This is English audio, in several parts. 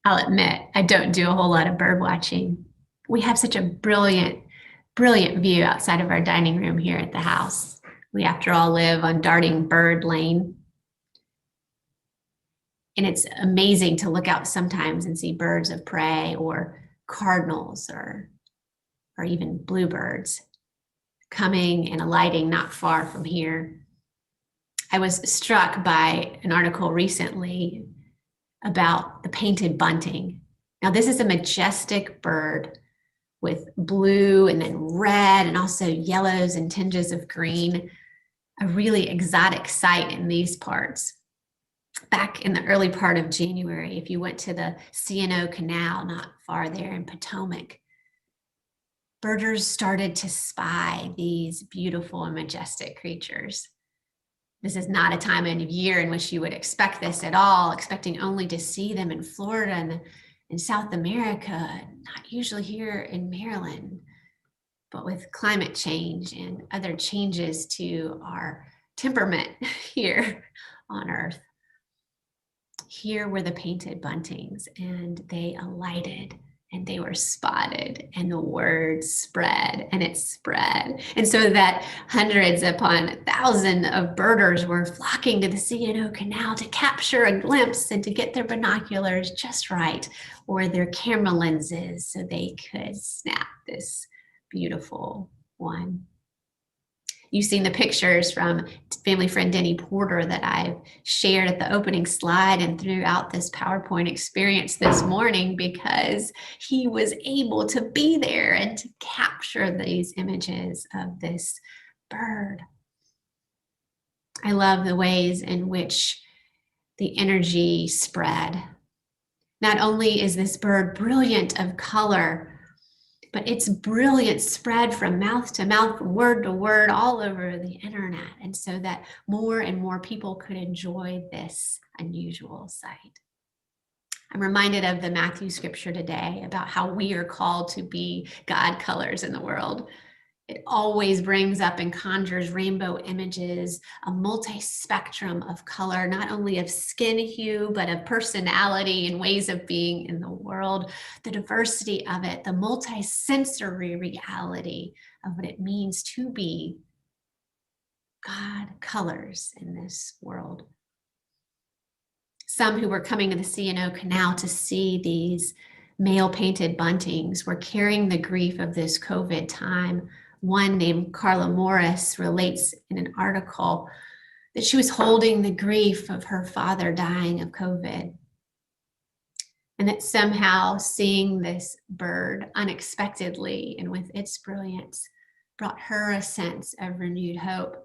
I'll admit, I don't do a whole lot of bird watching. We have such a brilliant, brilliant view outside of our dining room here at the house. We, after all, live on Darting Bird Lane. And it's amazing to look out sometimes and see birds of prey or cardinals or even bluebirds coming and alighting not far from here. I was struck by an article recently about the painted bunting. Now, this is a majestic bird with blue and then red and also yellows and tinges of green, a really exotic sight in these parts. Back in the early part of January, if you went to the C&O Canal, not far there in Potomac, birders started to spy these beautiful and majestic creatures. This is not a time of year in which you would expect this at all, expecting only to see them in Florida and in South America, not usually here in Maryland. But with climate change and other changes to our temperament here on Earth, here were the painted buntings, and they alighted and they were spotted, and the word spread and it spread. And so that hundreds upon thousands of birders were flocking to the C&O Canal to capture a glimpse and to get their binoculars just right, or their camera lenses, so they could snap this beautiful one. You've seen the pictures from family friend Denny Porter that I've shared at the opening slide and throughout this PowerPoint experience this morning, because he was able to be there and to capture these images of this bird. I love the ways in which the energy spread. Not only is this bird brilliant of color, but its brilliance spread from mouth to mouth, from word to word, all over the internet, and so that more and more people could enjoy this unusual sight. I'm reminded of the Matthew scripture today about how we are called to be God colors in the world. It always brings up and conjures rainbow images, a multi-spectrum of color, not only of skin hue, but of personality and ways of being in the world, the diversity of it, the multi-sensory reality of what it means to be God colors in this world. Some who were coming to the C&O Canal to see these male painted buntings were carrying the grief of this COVID time. One named Carla Morris relates in an article that she was holding the grief of her father dying of COVID, and that somehow seeing this bird unexpectedly and with its brilliance brought her a sense of renewed hope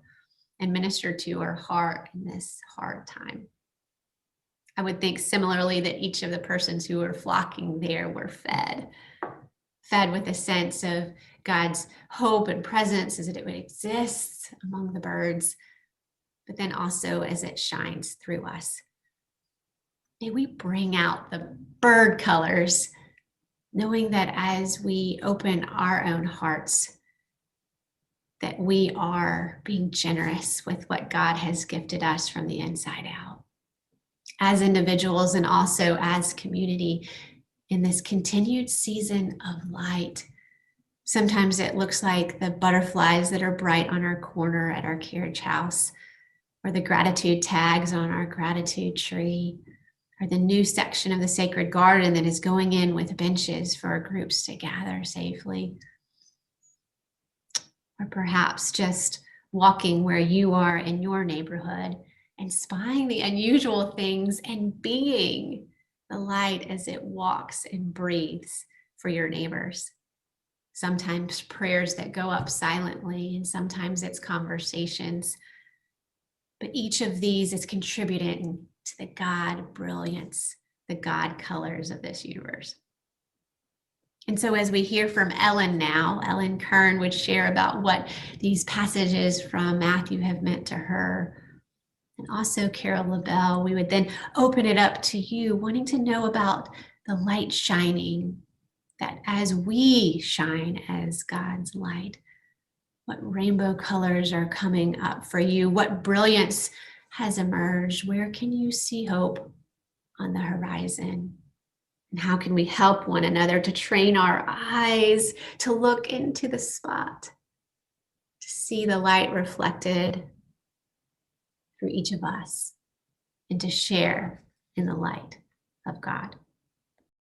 and ministered to her heart in this hard time. I would think similarly that each of the persons who were flocking there were fed with a sense of God's hope and presence as it would exist among the birds, but then also as it shines through us. May we bring out the bird colors, knowing that as we open our own hearts, that we are being generous with what God has gifted us from the inside out, as individuals and also as community in this continued season of light. Sometimes it looks like the butterflies that are bright on our corner at our carriage house, or the gratitude tags on our gratitude tree, or the new section of the sacred garden that is going in with benches for our groups to gather safely. Or perhaps just walking where you are in your neighborhood and spying the unusual things and being the light as it walks and breathes for your neighbors. Sometimes prayers that go up silently, and sometimes it's conversations. But each of these is contributing to the God brilliance, the God colors of this universe. And so as we hear from Ellen now, Ellen Kern would share about what these passages from Matthew have meant to her. And also Carol LaBelle, we would then open it up to you, wanting to know about the light shining, that as we shine as God's light, what rainbow colors are coming up for you, what brilliance has emerged? Where can you see hope on the horizon? And how can we help one another to train our eyes to look into the spot, to see the light reflected through each of us, and to share in the light of God?